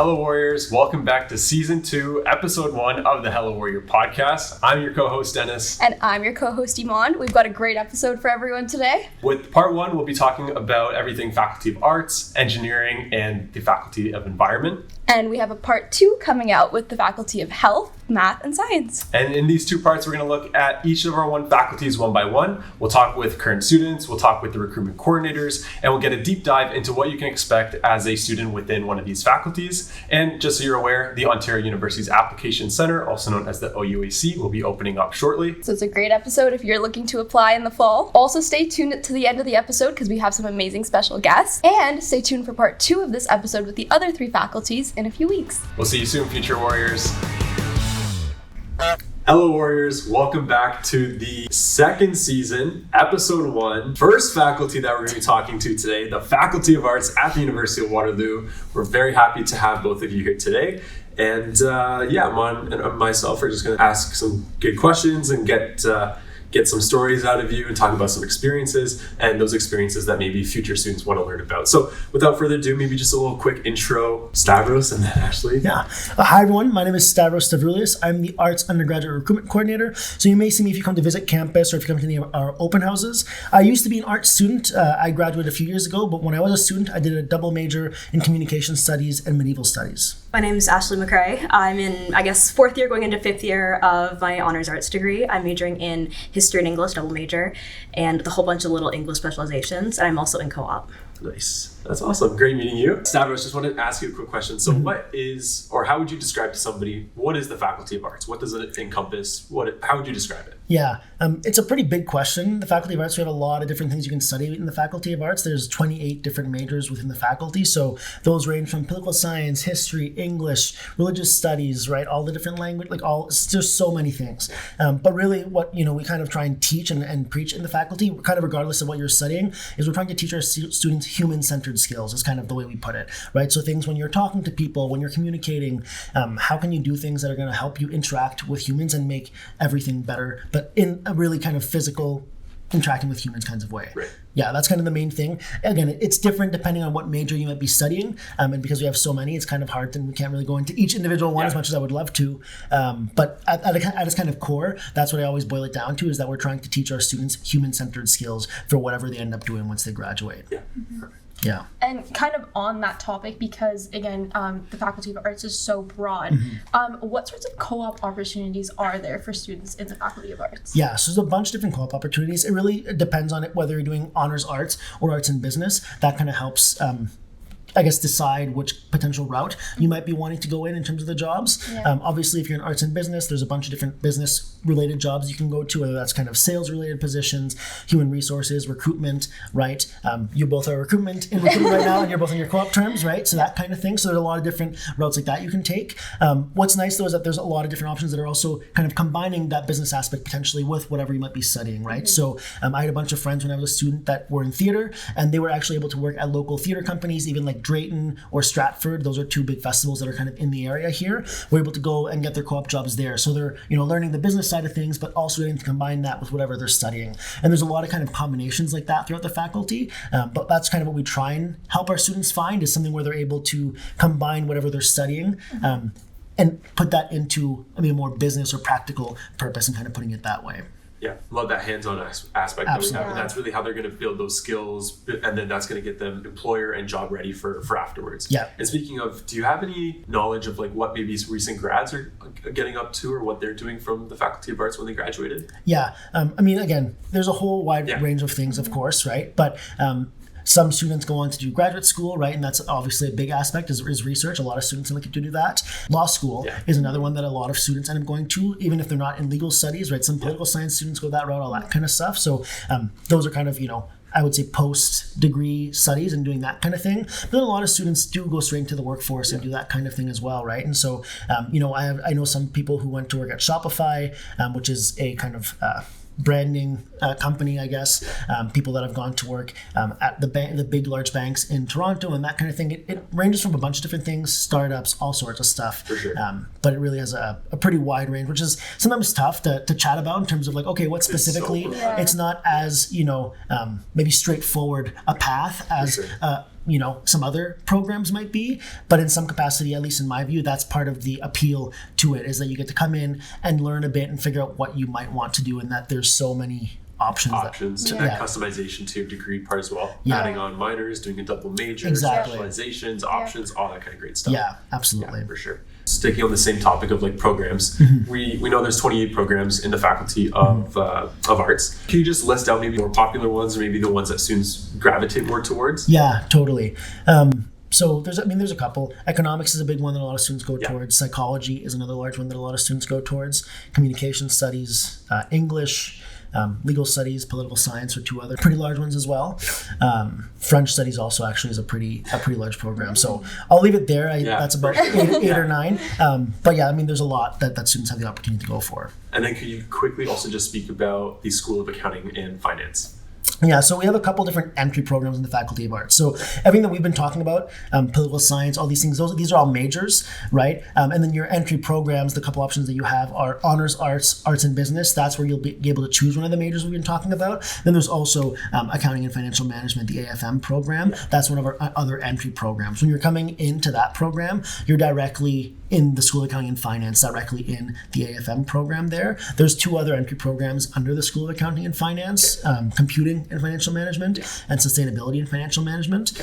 Hello Warriors, welcome back to Season 2, Episode 1 of the Hello Warrior podcast. I'm your co-host Dennis. And I'm your co-host Iman. We've got a great episode for everyone today. With part 1, we'll be talking about everything Faculty of Arts, Engineering, and the Faculty of Environment. And we have a part 2 coming out with the Faculty of Health, Math, and Science. And in these 2 parts, we're going to look at each of our faculties one by one. We'll talk with current students, we'll talk with the recruitment coordinators, and we'll get a deep dive into what you can expect as a student within one of these faculties. And just so you're aware, the Ontario University's Application Centre, also known as the OUAC, will be opening up shortly. So it's a great episode if you're looking to apply in the fall. Also stay tuned to the end of the episode because we have some amazing special guests. And stay tuned for part 2 of this episode with the other 3 faculties in a few weeks. We'll see you soon, future Warriors. Hello Warriors, welcome back to the second season, episode 1. First faculty that we're going to be talking to today, the Faculty of Arts at the University of Waterloo. We're very happy to have both of you here today. And Mon and myself are just going to ask some good questions and get some stories out of you and talk about some experiences and those experiences that maybe future students want to learn about. So without further ado, maybe just a little quick intro, Stavros and then Ashley. Yeah. Hi everyone, my name is Stavros Stavroulias. I'm the Arts Undergraduate Recruitment Coordinator. So you may see me if you come to visit campus or if you come to any of our open houses. I used to be an art student. I graduated a few years ago, but when I was a student, I did a double major in Communication Studies and Medieval Studies. My name is Ashley McCrae. I'm in, 4th year going into 5th year of my honors arts degree. I'm majoring in history and English, double major, and a whole bunch of little English specializations. And I'm also in co-op. Nice. That's awesome. Great meeting you. Stavros, just wanted to ask you a quick question. So what is, or how would you describe to somebody, what is the Faculty of Arts? What does it encompass? How would you describe it? Yeah, it's a pretty big question. The Faculty of Arts, we have a lot of different things you can study in the Faculty of Arts. There's 28 different majors within the faculty. So those range from political science, history, English, religious studies, right? All the different language, there's so many things. But really what, we kind of try and teach and preach in the faculty, kind of regardless of what you're studying, is we're trying to teach our students human-centered skills is kind of the way we put it, right? So things when you're talking to people, when you're communicating, how can you do things that are going to help you interact with humans and make everything better, but in a really kind of physical, interacting with humans kinds of way. Right. Yeah, that's kind of the main thing. Again, it's different depending on what major you might be studying. And because we have so many, it's kind of hard and we can't really go into each individual one as much as I would love to. But at its kind of core, that's what I always boil it down to, is that we're trying to teach our students human-centered skills for whatever they end up doing once they graduate. Yeah. Yeah. And kind of on that topic, because again, the Faculty of Arts is so broad, what sorts of co-op opportunities are there for students in the Faculty of Arts? Yeah, so there's a bunch of different co-op opportunities. It really depends on it, whether you're doing honors arts or arts and business. That kind of helps decide which potential route you might be wanting to go in terms of the jobs. Yeah. Obviously, if you're in arts and business, there's a bunch of different business-related jobs you can go to, whether that's kind of sales-related positions, human resources, recruitment, right? You both are in recruitment right now, and you're both in your co-op terms, right? So that kind of thing. So there's a lot of different routes like that you can take. What's nice, though, is that there's a lot of different options that are also kind of combining that business aspect potentially with whatever you might be studying, right? So I had a bunch of friends when I was a student that were in theater, and they were actually able to work at local theater companies, even like Drayton or Stratford. Those are 2 big festivals that are kind of in the area here. We're able to go and get their co-op jobs there. So they're, learning the business side of things, but also getting to combine that with whatever they're studying. And there's a lot of kind of combinations like that throughout the faculty. But that's kind of what we try and help our students find, is something where they're able to combine whatever they're studying and put that into a more business or practical purpose and kind of putting it that way. Yeah, love that hands-on aspect that we have, and that's really how they're going to build those skills, and then that's going to get them employer and job ready for afterwards. Yeah. And speaking of, do you have any knowledge of what maybe recent grads are getting up to, or what they're doing from the Faculty of Arts when they graduated? Yeah, again, there's a whole wide range of things, of course, right? But some students go on to do graduate school, right? And that's obviously a big aspect is research. A lot of students like to do that. Law school is another one that a lot of students end up going to, even if they're not in legal studies, right? Some political science students go that route, all that kind of stuff. So those are kind of, I would say post-degree studies and doing that kind of thing. But then a lot of students do go straight into the workforce and do that kind of thing as well, right? And so, I know some people who went to work at Shopify, which is a kind of branding company, I guess, people that have gone to work at the big, large banks in Toronto and that kind of thing. It ranges from a bunch of different things, startups, all sorts of stuff. For sure. But it really has a pretty wide range, which is sometimes tough to chat about in terms of okay, what specifically, it's not as, maybe straightforward a path as some other programs might be, but in some capacity, at least in my view, that's part of the appeal to it, is that you get to come in and learn a bit and figure out what you might want to do, and that there's so many options and that customization to your degree part as well. Adding on minors, doing a double major, specializations, options, all that kind of great stuff. Yeah, absolutely. Yeah, for sure. Sticking on the same topic of like programs, we know there's 28 programs in the Faculty of Arts. Can you just list out maybe more popular ones, or maybe the ones that students gravitate more towards? Yeah, totally. So there's a couple. Economics is a big one that a lot of students go towards. Psychology is another large one that a lot of students go towards. Communication studies, English, legal studies, political science are two other pretty large ones as well. French studies also actually is a pretty large program. So I'll leave it there. That's about eight or nine. But yeah, there's a lot that students have the opportunity to go for. And then could you quickly also just speak about the School of Accounting and Finance? Yeah, so we have a couple different entry programs in the Faculty of Arts. So everything that we've been talking about, political science, all these things, these are all majors, right? And then your entry programs, the couple options that you have are honors arts, arts and business. That's where you'll be able to choose one of the majors we've been talking about. Then there's also accounting and financial management, the AFM program. That's one of our other entry programs. When you're coming into that program, you're directly in the School of Accounting and Finance, directly in the AFM program there. There's two other entry programs under the School of Accounting and Finance, computing and financial management and sustainability and financial management.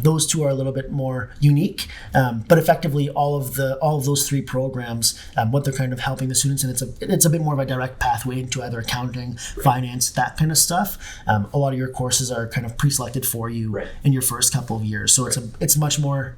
Those two are a little bit more unique, but effectively all of those three programs, what they're kind of helping the students, and it's a bit more of a direct pathway into either accounting, finance, that kind of stuff. A lot of your courses are kind of pre-selected for you in your first couple of years, so it's much more,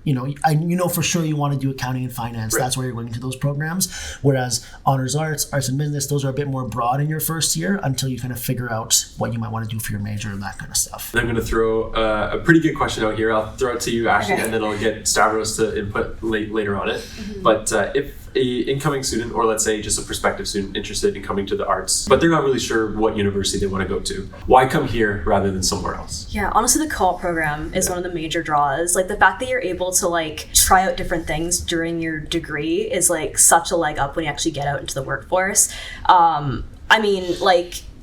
for sure you want to do accounting and finance. That's where you're going into those programs. Whereas honors arts, arts and business, those are a bit more broad in your first year until you kind of figure out what you might want to do for your major and that kind of stuff. I'm going to throw a pretty good question out here. I'll throw it to you, Ashley, and then I'll get Stavros to input later on it. But if a incoming student, or let's say just a prospective student interested in coming to the arts, but they're not really sure what university they want to go to, why come here rather than somewhere else? Yeah, honestly, the co-op program is one of the major draws. Like the fact that you're able to try out different things during your degree is such a leg up when you actually get out into the workforce.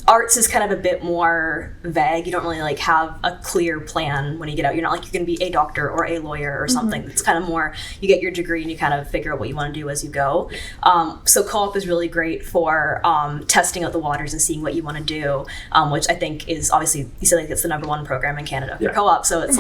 Arts is kind of a bit more vague. You don't really have a clear plan when you get out. You're not you're going to be a doctor or a lawyer or something. It's kind of more, you get your degree and you kind of figure out what you want to do as you go. So co-op is really great for testing out the waters and seeing what you want to do, which I think is obviously, you said it's the #1 program in Canada for co-op. So it's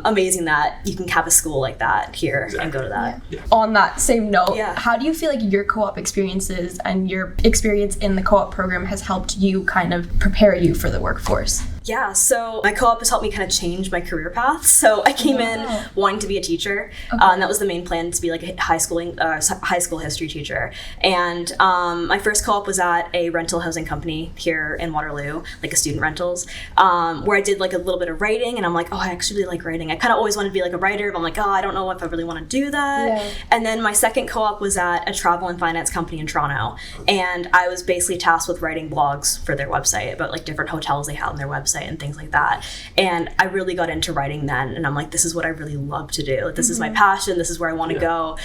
amazing that you can have a school like that here and go to that. Yeah. On that same note, how do you feel your co-op experiences and your experience in the co-op program has helped you kind of prepare you for the workforce? Yeah, so my co-op has helped me kind of change my career path. So I came in wanting to be a teacher, and that was the main plan, to be a high school history teacher. And my first co-op was at a rental housing company here in Waterloo, a student rentals, where I did a little bit of writing, and I'm I actually really like writing. I kind of always wanted to be a writer, but I'm I don't know if I really want to do that. Yeah. And then my second co-op was at a travel and finance company in Toronto, and I was basically tasked with writing blogs for their website about different hotels they had on their website and things like that. And I really got into writing then, and I'm this is what I really love to do. This is my passion. This is where I want to go.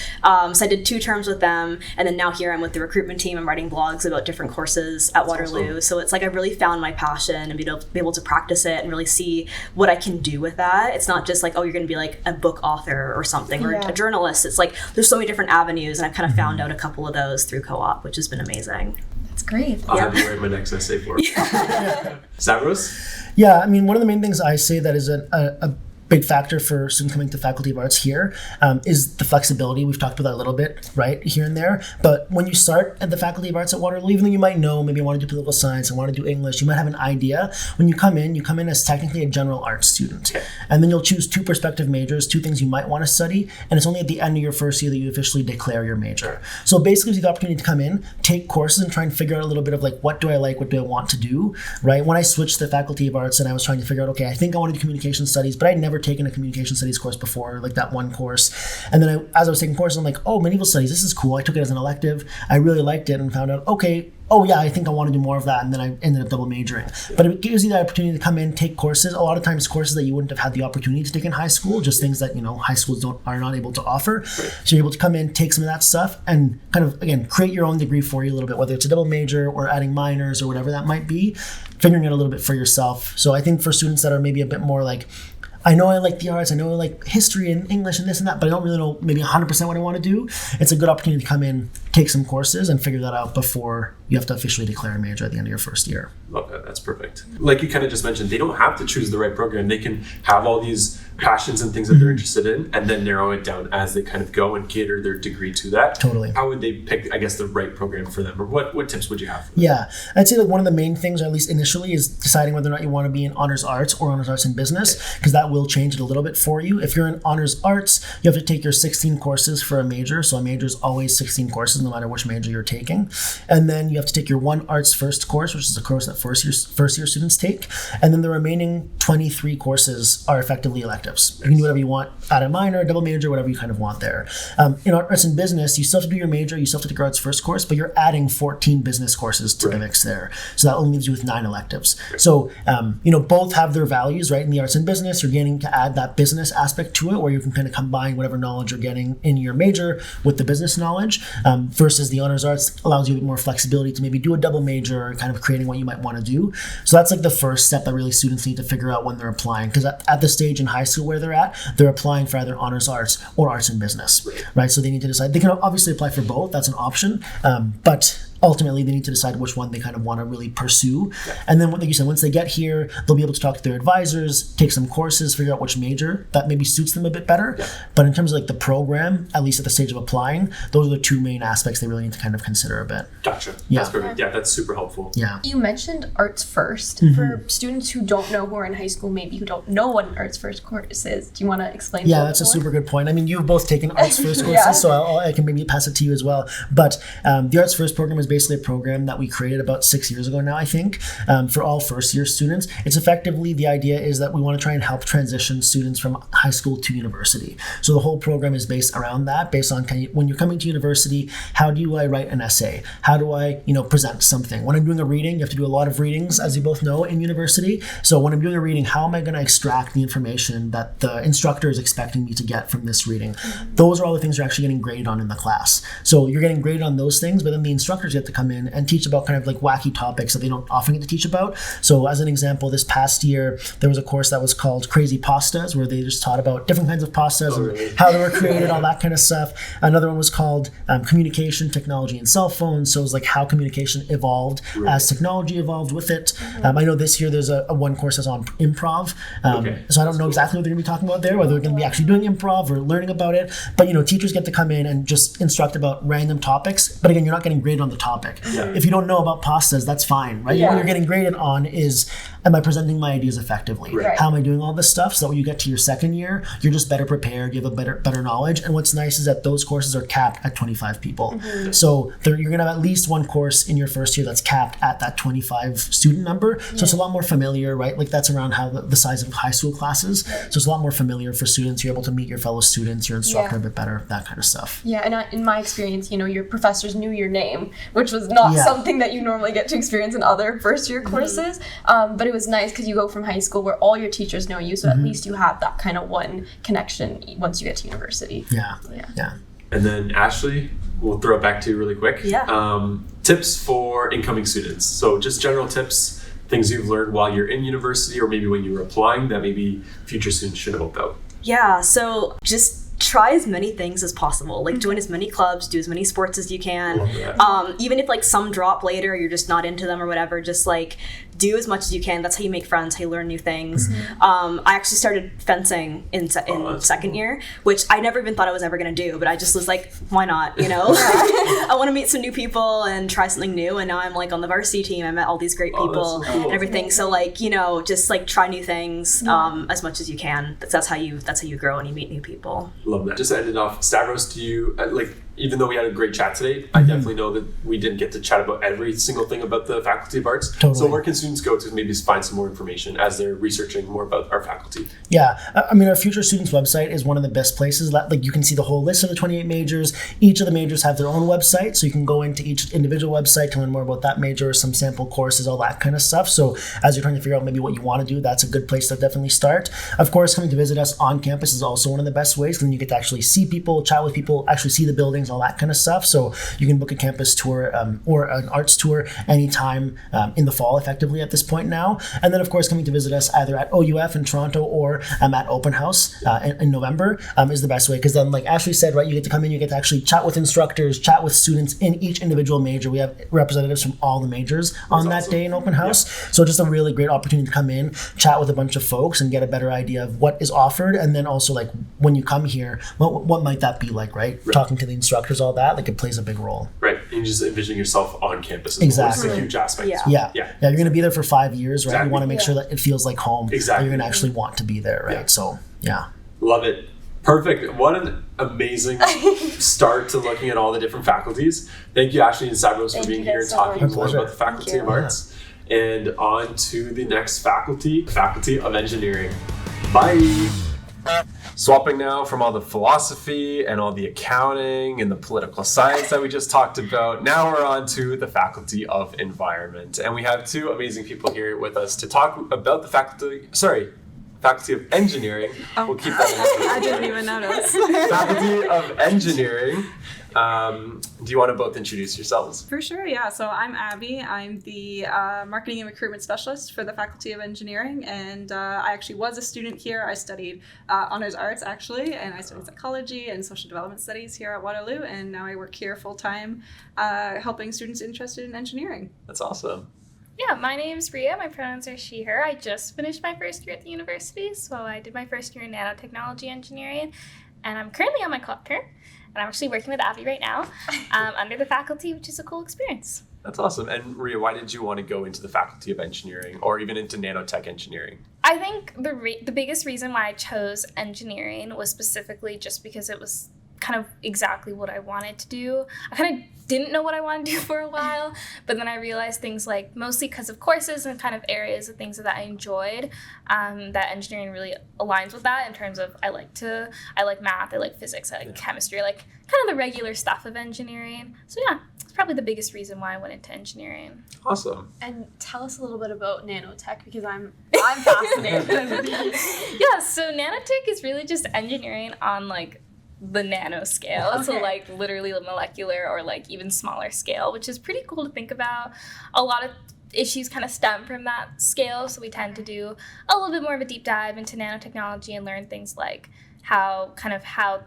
So I did 2 terms with them, and then now here I'm with the recruitment team. I'm writing blogs about different courses at Waterloo. Awesome. So it's I really found my passion and be able to practice it and really see what I can do with that. It's not just you're going to be a book author or something or a journalist. It's there's so many different avenues, and I've kind of found out a couple of those through co-op, which has been amazing. That's great. I'll have you write my next essay for it. Stavros? Yeah, one of the main things I say that is a big factor for students coming to Faculty of Arts here is the flexibility. We've talked about that a little bit, right, here and there. But when you start at the Faculty of Arts at Waterloo, even though you might know, maybe you want to do political science and want to do English, you might have an idea. When you come in as technically a general arts student. Okay. And then you'll choose 2 prospective majors, 2 things you might want to study, and it's only at the end of your first year that you officially declare your major. So basically, you have the opportunity to come in, take courses, and try and figure out a little bit of what do I like, what do I want to do, right? When I switched to the Faculty of Arts and I was trying to figure out, okay, I think I want to do communication studies, but I'd never taken a communication studies course before, that one course. And then as I was taking courses, I'm medieval studies, this is cool. I took it as an elective. I really liked it and found out, okay, I think I want to do more of that. And then I ended up double majoring. But it gives you the opportunity to come in, take courses. A lot of times courses that you wouldn't have had the opportunity to take in high school, just things that, high schools are not able to offer. So you're able to come in, take some of that stuff and kind of, again, create your own degree for you a little bit, whether it's a double major or adding minors or whatever that might be, figuring it a little bit for yourself. So I think for students that are maybe a bit more I know I like the arts, I know I like history and English and this and that, but I don't really know maybe 100% what I want to do, it's a good opportunity to come in, take some courses, and figure that out before you have to officially declare a major at the end of your first year. Love that. That's perfect. Like you kind of just mentioned, they don't have to choose the right program. They can have all these passions and things that they're interested in, and then narrow it down as they kind of go and cater their degree to that. Totally. How would they pick, I guess, the right program for them? Or what tips would you have? Yeah, I'd say that one of the main things, or at least initially, is deciding whether or not you want to be in honors arts or honors arts and business, because that will change it a little bit for you. If you're in honors arts, you have to take your 16 courses for a major. So a major is always 16 courses, no matter which major you're taking. And then you have to take your one arts first course, which is a course that first year students take. And then the remaining 23 courses are effectively electives. You can do whatever you want, add a minor, double major, whatever you kind of want there. In arts and business, you still have to do your major, you still have to take your arts first course, but you're adding 14 business courses to the mix there. So that only leaves you with 9 electives. So, both have their values, right? In the arts and business, you're getting to add that business aspect to it, where you can kind of combine whatever knowledge you're getting in your major with the business knowledge, versus the honors arts allows you a bit more flexibility to maybe do a double major, or kind of creating what you might want to do. So that's like the first step that really students need to figure out when they're applying, because at the stage in high school where they're at, they're applying for either honors arts or arts and business, right? So they need to decide. They can obviously apply for both, that's an option, but ultimately they need to decide which one they kind of want to really pursue. And then, like you said, once they get here, they'll be able to talk to their advisors, take some courses, figure out which major that maybe suits them a bit better. But in terms of like the program, at least at the stage of applying, those are the two main aspects they really need to kind of consider a bit. Gotcha. Yeah. That's perfect. Yeah, that's super helpful. Yeah. You mentioned arts first. For students who don't know, who are in high school, maybe who don't know what an arts first course is, do you want to explain? Yeah, that's a super good point. I mean, you've both taken arts first courses, so I can maybe pass it to you as well. But the arts first program is basically a program that we created about 6 years ago now, I think, for all first year students. It's effectively, the idea is that we want to try and help transition students from high school to university. So the whole program is based around that, based on when you're coming to university, how do I write an essay? How do I, present something? When I'm doing a reading, you have to do a lot of readings, as you both know, in university. So when I'm doing a reading, how am I going to extract the information that the instructor is expecting me to get from this reading? Those are all the things you're actually getting graded on in the class. So you're getting graded on those things, but then the instructors get to come in and teach about kind of like wacky topics that they don't often get to teach about. So as an example, this past year, there was a course that was called Crazy Pastas, where they just taught about different kinds of pastas and how they were created, all that kind of stuff. Another one was called Communication, Technology, and Cell Phones. So it was like how communication evolved as technology evolved with it. I know this year there's a one course that's on improv. So I don't know exactly what they're going to be talking about there, whether they're going to be actually doing improv or learning about it. But, teachers get to come in and just instruct about random topics. But again, you're not getting graded on the topic. If you don't know about pastas, that's fine, right? What you're getting graded on is, am I presenting my ideas effectively? How am I doing all this stuff? So that when you get to your second year, you're just better prepared, you have a better knowledge. And what's nice is that those courses are capped at 25 people. So you're going to have at least one course in your first year that's capped at that 25 student number. So it's a lot more familiar, right? Like that's around how the size of high school classes. So it's a lot more familiar for students. You're able to meet your fellow students, your instructor a bit better, that kind of stuff. Yeah, and in my experience, your professors knew your name, which was not something that you normally get to experience in other first year courses. But it was nice because you go from high school where all your teachers know you, so at least you have that kind of one connection once you get to university. Yeah. And then Ashley, we'll throw it back to you really quick. Tips for incoming students. So just general tips, things you've learned while you're in university or maybe when you were applying that maybe future students should know about. Yeah, so just try as many things as possible. Like join as many clubs, do as many sports as you can. Even if like some drop later, you're just not into them or whatever, just like do as much as you can. That's how you make friends, how you learn new things. I actually started fencing in second year, which I never even thought I was ever going to do, but I just was like, why not, I want to meet some new people and try something new, and now I'm like on the varsity team. I met all these great people and everything. So like, just like try new things as much as you can. That's how you grow and you meet new people. Love that. Just to end it off, Stavros, do you, even though we had a great chat today, I definitely know that we didn't get to chat about every single thing about the Faculty of Arts. So where can students go to maybe find some more information as they're researching more about our faculty? Yeah, I mean, our Future Students website is one of the best places. Like you can see the whole list of the 28 majors. Each of the majors have their own website, so you can go into each individual website to learn more about that major, some sample courses, all that kind of stuff. So as you're trying to figure out maybe what you want to do, that's a good place to definitely start. Of course, coming to visit us on campus is also one of the best ways, because then you get to actually see people, chat with people, actually see the buildings, museums, all that kind of stuff. So you can book a campus tour or an arts tour anytime in the fall, effectively at this point now. And then, of course, coming to visit us either at OUF in Toronto or at Open House in November is the best way, because then, like Ashley said, right, you get to come in, you get to actually chat with instructors, chat with students in each individual major. We have representatives from all the majors on that day in Open House. Yeah. So just a really great opportunity to come in, chat with a bunch of folks, and get a better idea of what is offered. And then also, like, when you come here, what might that be like, right? Talking to the instructors, all that, like, it plays a big role. Right. And you just envisioning yourself on campus as exactly. well. It's a huge aspect. Yeah. You're going to be there for 5 years, right? Exactly. You want to make sure that it feels like home. Exactly. You're going to actually want to be there, right? Yeah. So, yeah. Love it. Perfect. What an amazing start to looking at all the different faculties. Thank you, Ashley and Stavros, for being here and talking more about the Faculty of Arts. And on to the next faculty, Faculty of Engineering. Bye. Swapping now from all the philosophy and all the accounting and the political science that we just talked about, now we're on to the Faculty of Environment. And we have two amazing people here with us to talk about the Faculty of Engineering. Oh. We'll keep that in mind. I didn't even notice. Faculty of Engineering. Do you want to both introduce yourselves? For sure, yeah. So I'm Abby. I'm the Marketing and Recruitment Specialist for the Faculty of Engineering, and I actually was a student here. I studied honors arts, actually, and I studied psychology and social development studies here at Waterloo, and now I work here full-time helping students interested in engineering. That's awesome. Yeah, my name's Ria. My pronouns are she, her. I just finished my first year at the university, so I did my first year in nanotechnology engineering, and I'm currently on my clock term, and I'm actually working with Abby right now under the faculty, which is a cool experience. That's awesome. And Ria, why did you want to go into the Faculty of Engineering or even into nanotech engineering? I think the biggest reason why I chose engineering was specifically just because it was kind of exactly what I wanted to do. I kind of didn't know what I wanted to do for a while, but then I realized things like, mostly because of courses and kind of areas of things that I enjoyed, that engineering really aligns with that in terms of I like math, I like physics, I like chemistry, I like kind of the regular stuff of engineering. So yeah, it's probably the biggest reason why I went into engineering. Awesome. And tell us a little bit about nanotech, because I'm fascinated. Yeah, so nanotech is really just engineering on like the nano scale. Okay. So like literally molecular or like even smaller scale, which is pretty cool to think about. A lot of issues kind of stem from that scale, so we tend to do a little bit more of a deep dive into nanotechnology and learn things like how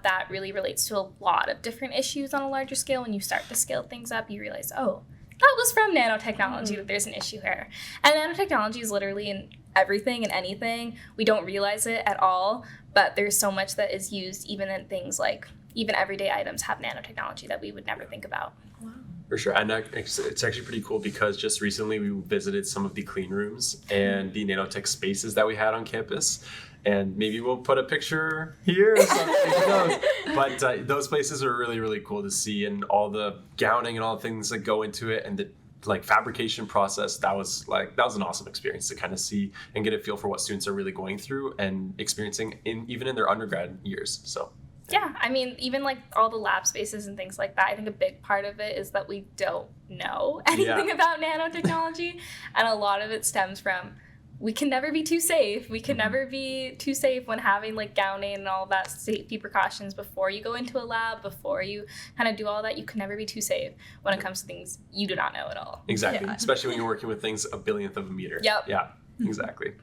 that really relates to a lot of different issues on a larger scale. When you start to scale things up, you realize, oh, that was from nanotechnology that there's an issue here. And nanotechnology is literally in everything and anything. We don't realize it at all, but there's so much that is used even in things like, even everyday items have nanotechnology that we would never think about. Wow. For sure. And it's actually pretty cool because just recently we visited some of the clean rooms and the nanotech spaces that we had on campus. And maybe we'll put a picture here or something. But those places are really, really cool to see, and all the gowning and all the things that go into it and the like fabrication process. That was an awesome experience to kind of see and get a feel for what students are really going through and experiencing even in their undergrad years. So yeah, I mean, even like all the lab spaces and things like that, I think a big part of it is that we don't know anything about nanotechnology, and a lot of it stems from we can never be too safe. We can never be too safe when having like gowning and all that safety precautions before you go into a lab, before you kind of do all that. You can never be too safe when it comes to things you do not know at all. Exactly, especially when you're working with things a billionth of a meter. Yep. Yeah, exactly.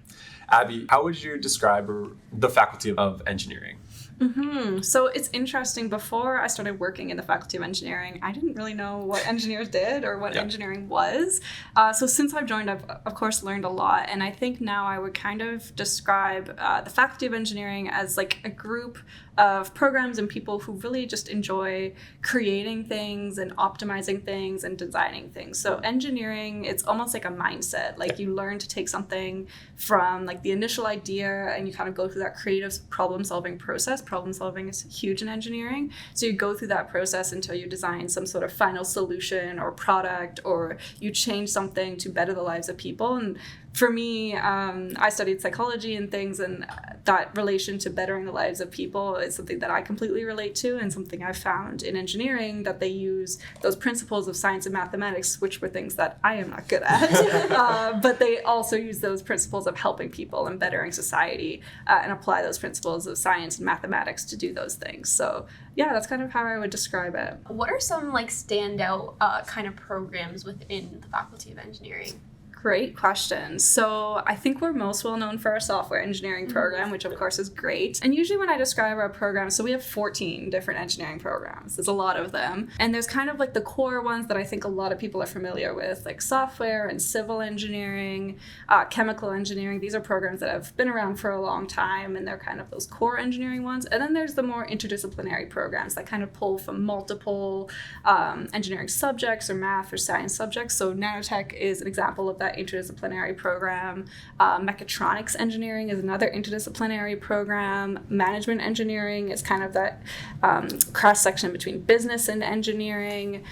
Abby, how would you describe the Faculty of Engineering? Mm-hmm. So it's interesting. Before I started working in the Faculty of Engineering, I didn't really know what engineers did or what engineering was. So since I've joined, I've of course learned a lot. And I think now I would kind of describe the Faculty of Engineering as like a group of programs and people who really just enjoy creating things and optimizing things and designing things. So engineering, it's almost like a mindset. Like you learn to take something from like the initial idea and you kind of go through that creative problem-solving process. Problem solving is huge in engineering. So you go through that process until you design some sort of final solution or product, or you change something to better the lives of people. And for me, I studied psychology and things, and that relation to bettering the lives of people is something that I completely relate to, and something I found in engineering, that they use those principles of science and mathematics, which were things that I am not good at, but they also use those principles of helping people and bettering society, and apply those principles of science and mathematics to do those things. So yeah, that's kind of how I would describe it. What are some like standout kind of programs within the Faculty of Engineering? Great question. So I think we're most well known for our software engineering program, which of course is great. And usually when I describe our program, so we have 14 different engineering programs. There's a lot of them. And there's kind of like the core ones that I think a lot of people are familiar with, like software and civil engineering, chemical engineering. These are programs that have been around for a long time, and they're kind of those core engineering ones. And then there's the more interdisciplinary programs that kind of pull from multiple engineering subjects or math or science subjects. So nanotech is an example of that interdisciplinary program. Mechatronics engineering is another interdisciplinary program. Management engineering is kind of that cross section between business and engineering.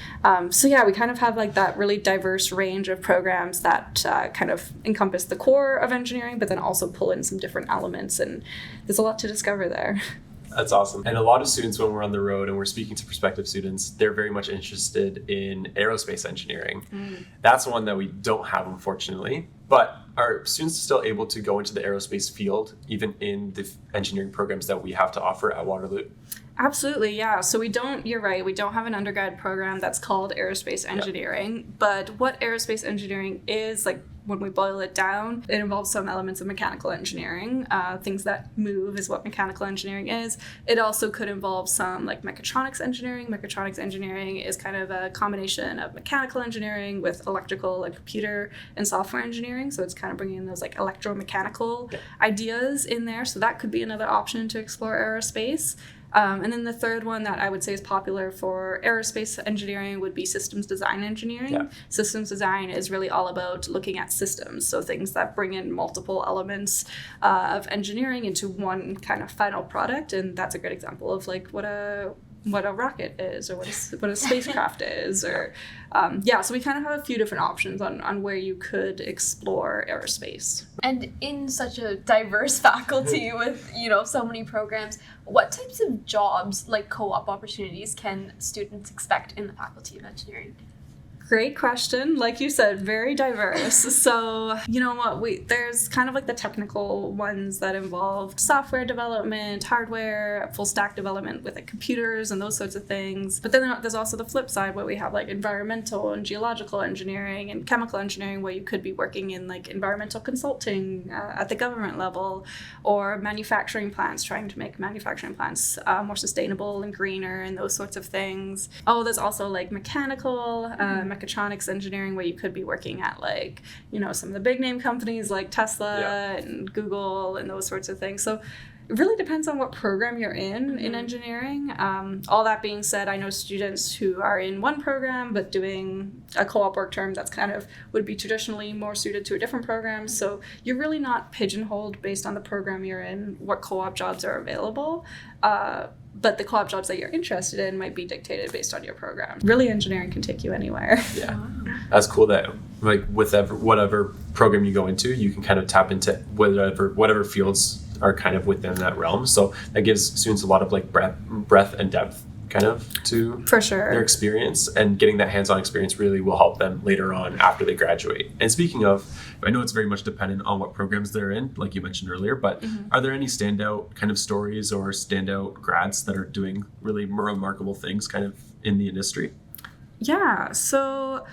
So yeah, we kind of have like that really diverse range of programs that kind of encompass the core of engineering, but then also pull in some different elements, and there's a lot to discover there. That's awesome. And a lot of students, when we're on the road and we're speaking to prospective students, they're very much interested in aerospace engineering. That's one that we don't have, unfortunately. But are students still able to go into the aerospace field, even in the engineering programs that we have to offer at Waterloo? Absolutely, yeah. So you're right, we don't have an undergrad program that's called aerospace engineering, but what aerospace engineering is, like when we boil it down, it involves some elements of mechanical engineering. Things that move is what mechanical engineering is. It also could involve some like mechatronics engineering. Mechatronics engineering is kind of a combination of mechanical engineering with electrical, like computer and software engineering. So it's kind of bringing in those like electromechanical ideas in there. So that could be another option to explore aerospace. And then the third one that I would say is popular for aerospace engineering would be systems design engineering. Yeah. Systems design is really all about looking at systems, so things that bring in multiple elements of engineering into one kind of final product. And that's a great example of like what a rocket is, or what a spacecraft is, or so we kind of have a few different options on where you could explore aerospace. And in such a diverse faculty with, so many programs, what types of jobs, like co-op opportunities, can students expect in the Faculty of Engineering? Great question. Like you said, very diverse. So, you know what, there's kind of like the technical ones that involve software development, hardware, full stack development with like computers and those sorts of things. But then there's also the flip side where we have like environmental and geological engineering and chemical engineering, where you could be working in like environmental consulting at the government level, or manufacturing plants, trying to make manufacturing plants more sustainable and greener and those sorts of things. Oh, there's also like mechanical, mechatronics engineering, where you could be working at like, some of the big name companies like Tesla and Google and those sorts of things. So it really depends on what program you're in engineering. All that being said, I know students who are in one program but doing a co-op work term that's kind of would be traditionally more suited to a different program. So you're really not pigeonholed based on the program you're in, what co-op jobs are available. But the co-op jobs that you're interested in might be dictated based on your program. Really, engineering can take you anywhere. Yeah, that's cool that like with whatever program you go into, you can kind of tap into whatever fields are kind of within that realm. So that gives students a lot of like breadth and depth kind of to for sure their experience, and getting that hands-on experience really will help them later on after they graduate. And speaking of, I know it's very much dependent on what programs they're in, like you mentioned earlier, but are there any standout kind of stories or standout grads that are doing really remarkable things kind of in the industry? Yeah, so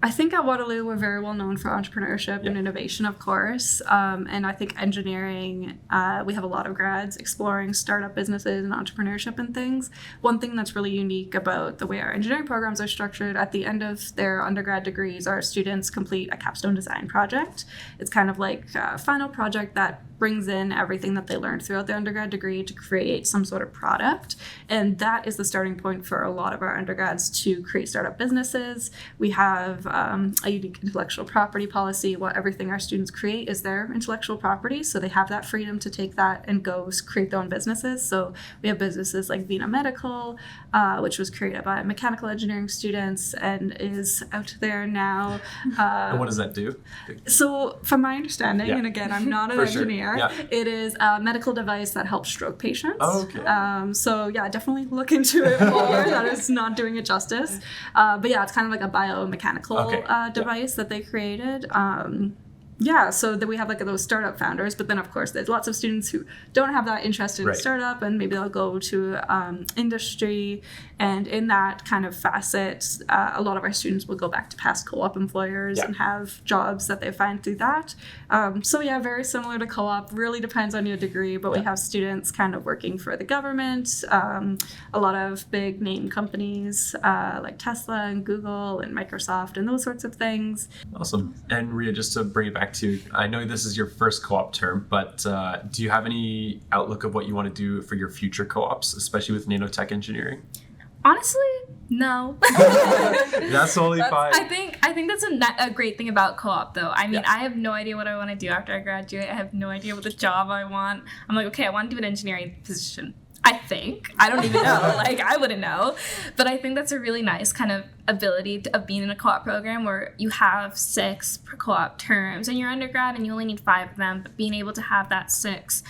I think at Waterloo, we're very well known for entrepreneurship and innovation, of course. And I think engineering, we have a lot of grads exploring startup businesses and entrepreneurship and things. One thing that's really unique about the way our engineering programs are structured, at the end of their undergrad degrees, our students complete a capstone design project. It's kind of like a final project that brings in everything that they learned throughout their undergrad degree to create some sort of product. And that is the starting point for a lot of our undergrads to create startup businesses. We have a unique intellectual property policy. Everything our students create is their intellectual property. So they have that freedom to take that and go create their own businesses. So we have businesses like Vina Medical, which was created by mechanical engineering students and is out there now. And what does that do? So from my understanding, and again, I'm not an engineer, it is a medical device that helps stroke patients. Oh, okay. So yeah, definitely look into it more. That is not doing it justice. But yeah, it's kind of like a biomechanical device that they created. So that we have like those startup founders, but then of course there's lots of students who don't have that interest in startup, and maybe they'll go to industry, and in that kind of facet, a lot of our students will go back to past co-op employers and have jobs that they find through that. So yeah, very similar to co-op, really depends on your degree, but we have students kind of working for the government, a lot of big name companies like Tesla and Google and Microsoft and those sorts of things. Awesome. And Ria, just to bring it back to, I know this is your first co-op term, but do you have any outlook of what you want to do for your future co-ops, especially with nanotech engineering? Honestly, no. That's totally fine. I think that's a great thing about co-op, though. I mean, I have no idea what I want to do after I graduate. I have no idea what the job I want. I'm like, okay, I want to do an engineering position. I think. I don't even know. Like, I wouldn't know. But I think that's a really nice kind of ability of being in a co-op program where you have 6 per co-op terms and you're undergrad and you only need 5 of them, but being able to have that 6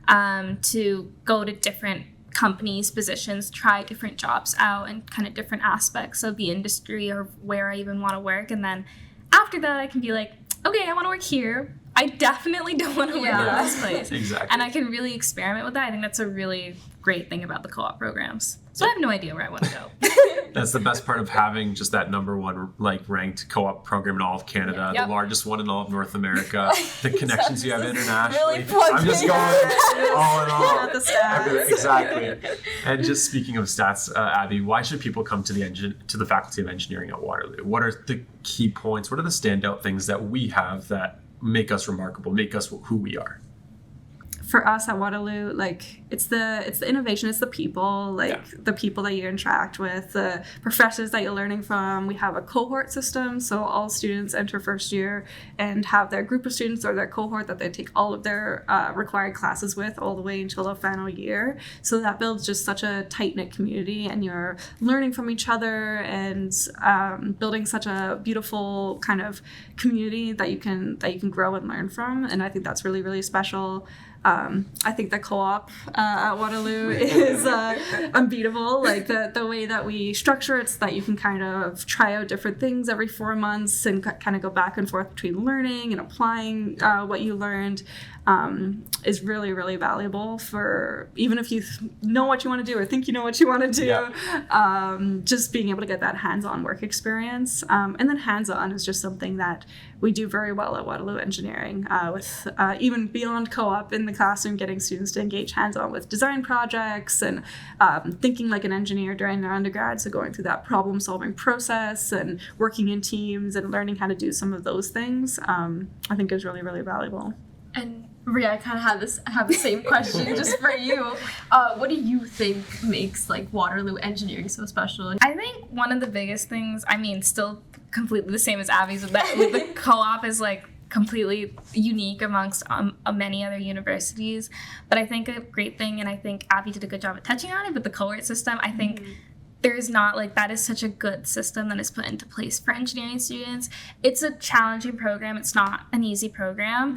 to go to different companies, positions, try different jobs out and kind of different aspects of the industry or where I even want to work. And then after that, I can be like, okay, I want to work here. I definitely don't want to work in this place. Exactly. And I can really experiment with that. I think that's a really great thing about the co-op programs. So I have no idea where I want to go. That's the best part of having just that #1 like ranked co-op program in all of Canada, the largest one in all of North America, the connections you have internationally. I'm just going all in all. The stats. Exactly. And just speaking of stats, Abby, why should people come to the Faculty of Engineering at Waterloo? What are the key points? What are the standout things that we have that make us remarkable, make us who we are? For us at Waterloo, like it's the innovation, it's the people, the people that you interact with, the professors that you're learning from. We have a cohort system, so all students enter first year and have their group of students or their cohort that they take all of their required classes with all the way until the final year. So that builds just such a tight-knit community, and you're learning from each other and building such a beautiful kind of community that you can grow and learn from. And I think that's really, really special. I think the co-op at Waterloo is unbeatable. Like the way that we structure it's that you can kind of try out different things every 4 months and kind of go back and forth between learning and applying what you learned is really, really valuable for even if you know what you want to do or think you know what you want to do, just being able to get that hands-on work experience. And then hands-on is just something that we do very well at Waterloo Engineering with even beyond co-op in the classroom, getting students to engage hands-on with design projects and thinking like an engineer during their undergrad, so going through that problem-solving process and working in teams and learning how to do some of those things, I think is really, really valuable. And Ria, I kind of have the same question just for you. What do you think makes like Waterloo Engineering so special? I think one of the biggest things, I mean, still completely the same as Abby's, with the co-op is like completely unique amongst many other universities. But I think a great thing, and I think Abby did a good job at touching on it, but the cohort system, I think there's not like that is such a good system that is put into place for engineering students. It's a challenging program. It's not an easy program,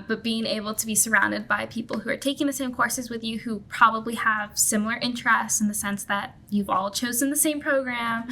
but being able to be surrounded by people who are taking the same courses with you, who probably have similar interests in the sense that you've all chosen the same program,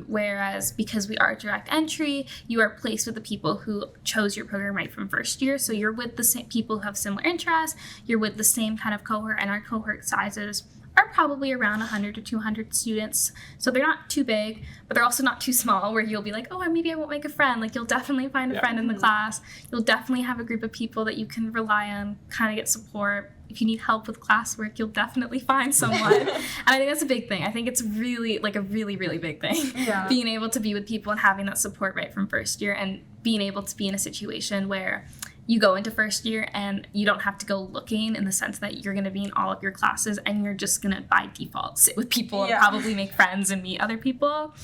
whereas because we are direct entry, you are placed with the people who chose your program right from first year. So you're with the same people who have similar interests. You're with the same kind of cohort, and our cohort sizes are probably around 100 to 200 students. So they're not too big, but they're also not too small where you'll be like, oh, maybe I won't make a friend. Like, you'll definitely find a friend in the class. You'll definitely have a group of people that you can rely on, kind of get support. If you need help with classwork, you'll definitely find someone. And I think that's a big thing. I think it's really, like a really, really big thing. Yeah. Being able to be with people and having that support right from first year, and being able to be in a situation where you go into first year and you don't have to go looking, in the sense that you're going to be in all of your classes and you're just going to by default sit with people and probably make friends and meet other people.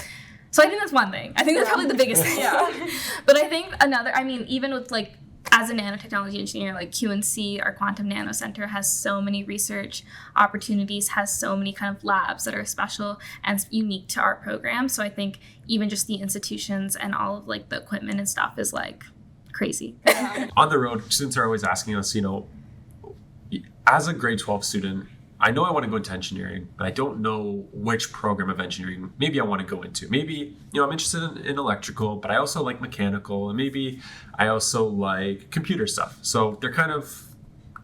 So I think that's one thing. I think that's probably the biggest thing. But I think another, I mean, even with like, as a nanotechnology engineer, like QNC, our Quantum Nano Center, has so many research opportunities, has so many kind of labs that are special and unique to our program. So I think even just the institutions and all of like the equipment and stuff is like crazy. On the road, students are always asking us, as a grade 12 student, I know I want to go into engineering, but I don't know which program of engineering maybe I want to go into. Maybe, I'm interested in electrical, but I also like mechanical, and maybe I also like computer stuff. So they're kind of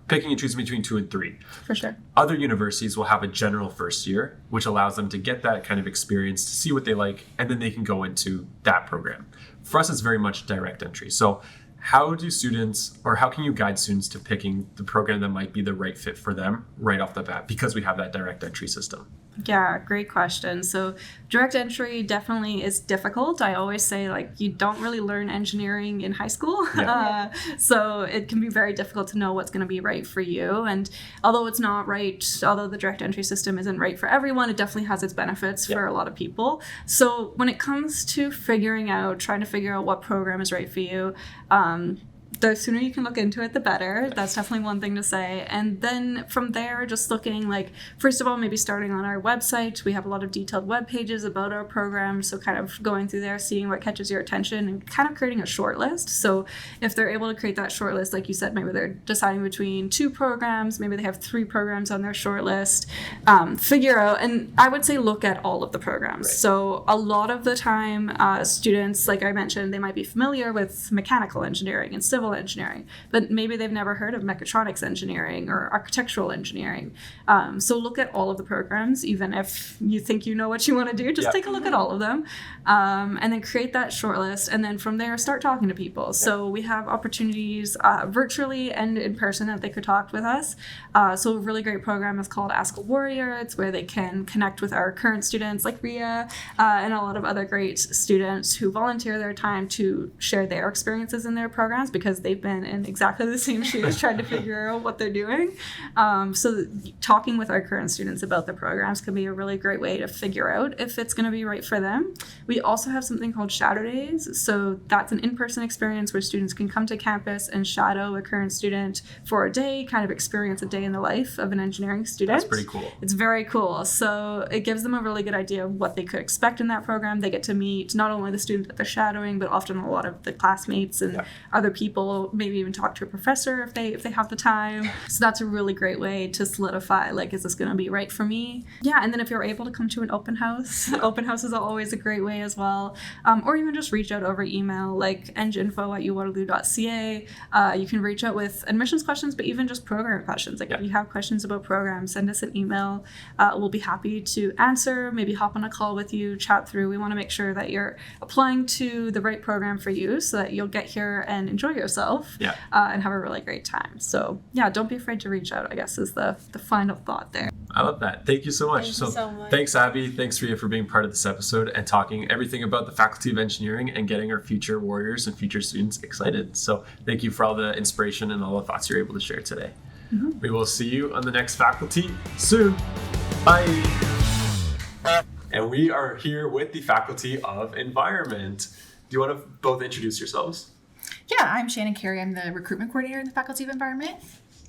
picking and choosing between 2 and 3. For sure. Other universities will have a general first year, which allows them to get that kind of experience, to see what they like, and then they can go into that program. For us, it's very much direct entry. So how do students, or how can you guide students to picking the program that might be the right fit for them right off the bat, because we have that direct entry system? Yeah, great question. So direct entry definitely is difficult. I always say, like, you don't really learn engineering in high school. Yeah. So it can be very difficult to know what's going to be right for you. And although it's not right, although the direct entry system isn't right for everyone, it definitely has its benefits for a lot of people. So when it comes to trying to figure out what program is right for you, the sooner you can look into it, the better. That's definitely one thing to say. And then from there, just looking like, first of all, maybe starting on our website. We have a lot of detailed web pages about our program. So kind of going through there, seeing what catches your attention and kind of creating a short list. So if they're able to create that short list, like you said, maybe they're deciding between 2 programs, maybe they have 3 programs on their short list, figure out, and I would say look at all of the programs. Right. So a lot of the time, students, like I mentioned, they might be familiar with mechanical engineering and civil engineering, but maybe they've never heard of mechatronics engineering or architectural engineering. So look at all of the programs, even if you think you know what you want to do, just take a look at all of them, and then create that short list, and then from there start talking to people. So we have opportunities virtually and in person that they could talk with us. So a really great program is called Ask a Warrior. It's where they can connect with our current students like Ria and a lot of other great students who volunteer their time to share their experiences in their programs, because they've been in exactly the same shoes trying to figure out what they're doing. So talking with our current students about the programs can be a really great way to figure out if it's going to be right for them. We also have something called Shadow Days. So that's an in-person experience where students can come to campus and shadow a current student for a day, kind of experience a day in the life of an engineering student. That's pretty cool. It's very cool. So it gives them a really good idea of what they could expect in that program. They get to meet not only the student that they're shadowing, but often a lot of the classmates and other people, maybe even talk to a professor if they have the time. So that's a really great way to solidify, like, is this going to be right for me? Yeah, and then if you're able to come to an open house, open house is always a great way as well. Or even just reach out over email, like enginfo@uwaterloo.ca. You can reach out with admissions questions, but even just program questions. Like if you have questions about programs, send us an email. We'll be happy to answer, maybe hop on a call with you, chat through. We want to make sure that you're applying to the right program for you so that you'll get here and enjoy yourself and have a really great time. So yeah, don't be afraid to reach out, I guess, is the final thought there. I love that. Thank you so much. Thank you so much. Thanks, Abby. Thanks, Ria, for being part of this episode and talking everything about the Faculty of Engineering and getting our future warriors and future students excited. So thank you for all the inspiration and all the thoughts you're able to share today. Mm-hmm. We will see you on the next faculty soon. Bye. And we are here with the Faculty of Environment. Do you want to both introduce yourselves? Yeah, I'm Shannon Carey. I'm the recruitment coordinator in the Faculty of Environment.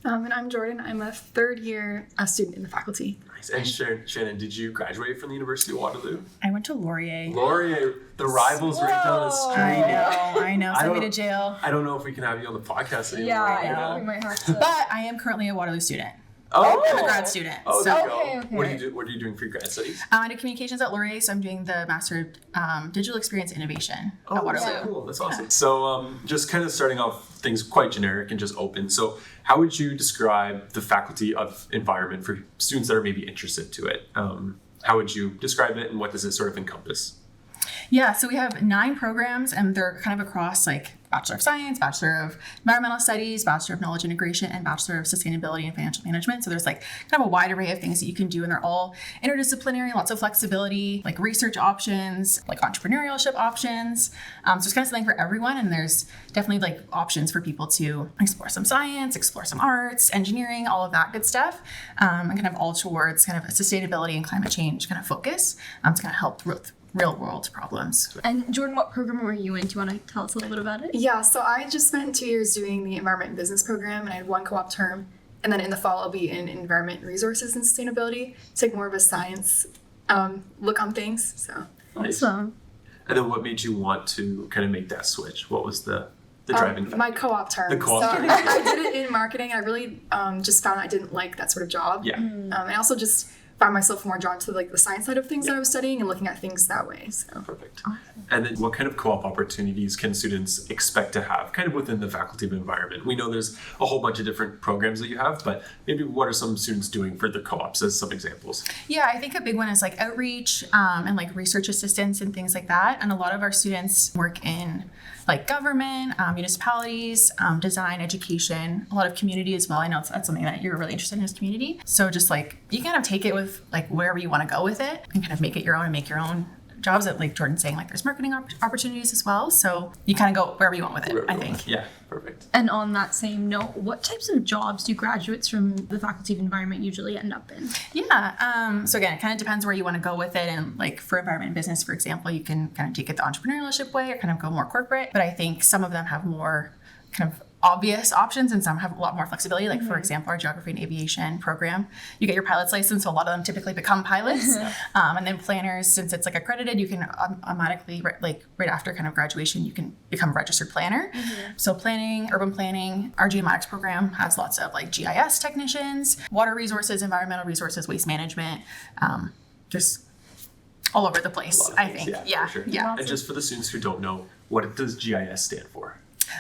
And I'm Jordan. I'm a third-year student in the faculty. Nice. And Shannon, did you graduate from the University of Waterloo? I went to Laurier. Laurier, the rivals right down the street. I know. Send me to jail. I don't know if we can have you on the podcast anymore. Yeah, I know. We might have to. But I am currently a Waterloo student. Oh, I'm a grad student. Oh, there you go. Okay. What are you doing for your grad studies? I do communications at Laurier, so I'm doing the Master of Digital Experience Innovation at Waterloo. That's cool. That's awesome. So just kind of starting off things quite generic and just open. So how would you describe the Faculty of Environment for students that are maybe interested to it? How would you describe it, and what does it sort of encompass? Yeah, so we have 9 programs, and they're kind of across like Bachelor of Science, Bachelor of Environmental Studies, Bachelor of Knowledge Integration, and Bachelor of Sustainability and Financial Management. So there's like kind of a wide array of things that you can do, and they're all interdisciplinary, lots of flexibility, like research options, like entrepreneurship options. So it's kind of something for everyone, and there's definitely like options for people to explore some science, explore some arts, engineering, all of that good stuff, and kind of all towards kind of a sustainability and climate change kind of focus to kind of help with real world problems. And Jordan, what program were you in? Do you want to tell us a little bit about it? Yeah, so I just spent 2 years doing the environment and business program, and I had 1 co-op term. And then in the fall, I'll be in environment resources and sustainability, take more of a science look on things. So Awesome. And then what made you want to kind of make that switch? What was the driving factor? my co-op term. The co-op so term. I did it in marketing. I really just found I didn't like that sort of job. Yeah. And I also just found myself more drawn to like the science side of things that I was studying and looking at things that way. So Perfect. And then what kind of co-op opportunities can students expect to have kind of within the faculty of environment? We know there's a whole bunch of different programs that you have, but maybe what are some students doing for the co-ops as some examples? Yeah, I think a big one is like outreach and like research assistance and things like that. And a lot of our students work in like government, municipalities, design, education, a lot of community as well. I know that's something that you're really interested in is community. So just like you kind of take it with like wherever you want to go with it and kind of make it your own and make your own jobs. That like Jordan's saying, like there's marketing opportunities as well. So you kind of go wherever you want with it, I think. Yeah, perfect. And on that same note, what types of jobs do graduates from the Faculty of Environment usually end up in? Yeah. So again, it kind of depends where you want to go with it. And like for environment and business, for example, you can kind of take it the entrepreneurship way or kind of go more corporate. But I think some of them have more kind of obvious options and some have a lot more flexibility. Like for example, our geography and aviation program, you get your pilot's license, so a lot of them typically become pilots. And then planners, since it's like accredited, you can automatically like right after kind of graduation, you can become a registered planner. So planning, urban planning, our geomatics program has lots of like GIS technicians, water resources, environmental resources, waste management, just all over the place, I think. Yeah, for sure. Yeah. And just for the students who don't know, what does GIS stand for?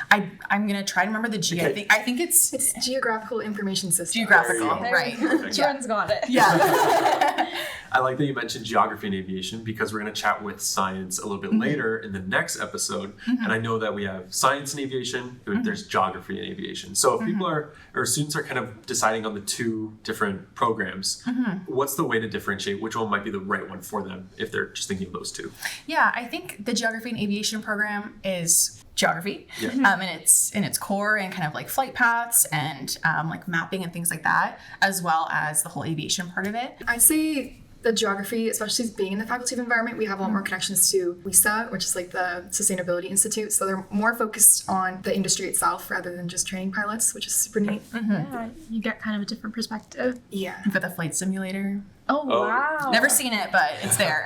I'm gonna try to remember the G. Okay. I think it's geographical information system. geographical, There you go. right? Perfect. Jordan's got it. Yeah. I like that you mentioned geography and aviation because we're going to chat with science a little bit later in the next episode. And I know that we have science and aviation, there's geography and aviation. So if people are, or students are kind of deciding on the 2 different programs, what's the way to differentiate which one might be the right one for them if they're just thinking of those 2? Yeah, I think the geography and aviation program is geography, and it's in its core and kind of like flight paths and like mapping and things like that, as well as the whole aviation part of it. I'd say the geography, especially being in the Faculty of Environment, we have a lot more connections to WISA, which is like the Sustainability Institute. So they're more focused on the industry itself rather than just training pilots, which is super neat. Yeah, you get kind of a different perspective. Yeah. You've got the flight simulator. Oh, wow. Never seen it, but it's there.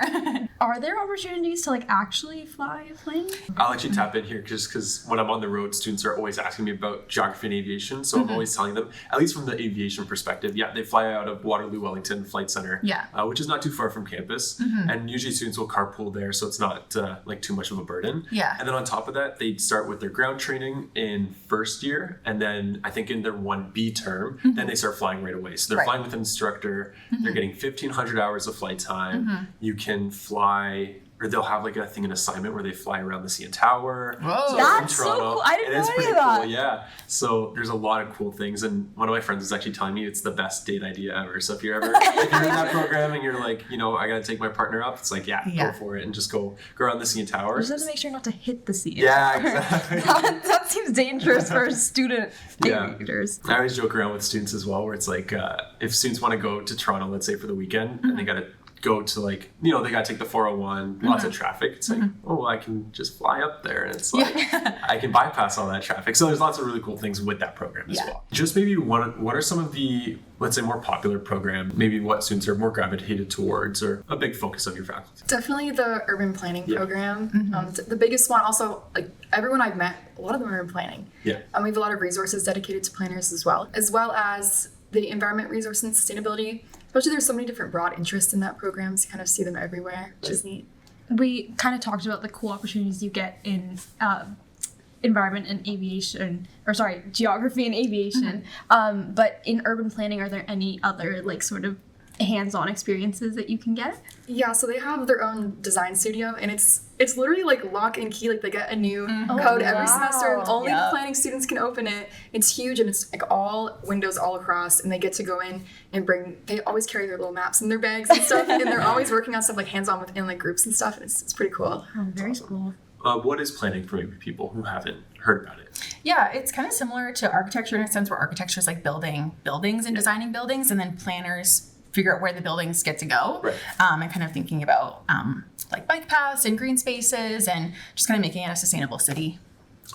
Are there opportunities to like actually fly a plane? I'll actually tap in here just because when I'm on the road, students are always asking me about geography and aviation. So I'm always telling them, at least from the aviation perspective, yeah, they fly out of Waterloo, Wellington Flight Center, which is not too far from campus. And usually students will carpool there, so it's not like too much of a burden. Yeah. And then on top of that, they start with their ground training in first year. And then I think in their 1B term, then they start flying right away. So they're flying with an instructor. They're getting 1,500 hours of flight time. You can fly, or they'll have like a thing, an assignment where they fly around the CN Tower. Whoa. So That's from so Toronto, cool. I didn't it is know any pretty of that. cool, yeah. So there's a lot of cool things, and one of my friends is actually telling me it's the best date idea ever. So if you're ever if you're in that program and you're like, you know, I gotta take my partner up, it's like, go for it and just go around the CN Tower. You just have to make sure not to hit the seat. Yeah, exactly. that seems dangerous for student aviators. I always joke around with students as well, where it's like if students want to go to Toronto, let's say for the weekend, and they gotta go to like, you know, they gotta take the 401, lots of traffic. It's like, oh, well, I can just fly up there, and it's like I can bypass all that traffic. So there's lots of really cool things with that program as well. Just maybe what are some of the, let's say, more popular program, maybe what students are more gravitated towards, or a big focus of your faculty? Definitely the urban planning program. The biggest one, also, like everyone I've met, a lot of them are in planning. Yeah. We have a lot of resources dedicated to planners as well as the environment, resource, and sustainability. Especially there's so many different broad interests in that program, so you kind of see them everywhere, which is neat. We kind of talked about the cool opportunities you get in environment and aviation, geography and aviation. But in urban planning, are there any other like sort of hands-on experiences that you can get? Yeah, so they have their own design studio, and it's literally like lock and key. Like they get a new code every semester, and only the planning students can open it. It's huge, and it's like all windows all across, and they get to go in and they always carry their little maps in their bags and stuff, and they're always working on stuff like hands-on within like groups and stuff, and it's pretty cool. Oh, very cool. What is planning for maybe people who haven't heard about it? Yeah, it's kind of similar to architecture in a sense where architecture is like building buildings and designing buildings, and then planners figure out where the buildings get to go, right. And kind of thinking about like bike paths and green spaces and just kind of making it a sustainable city.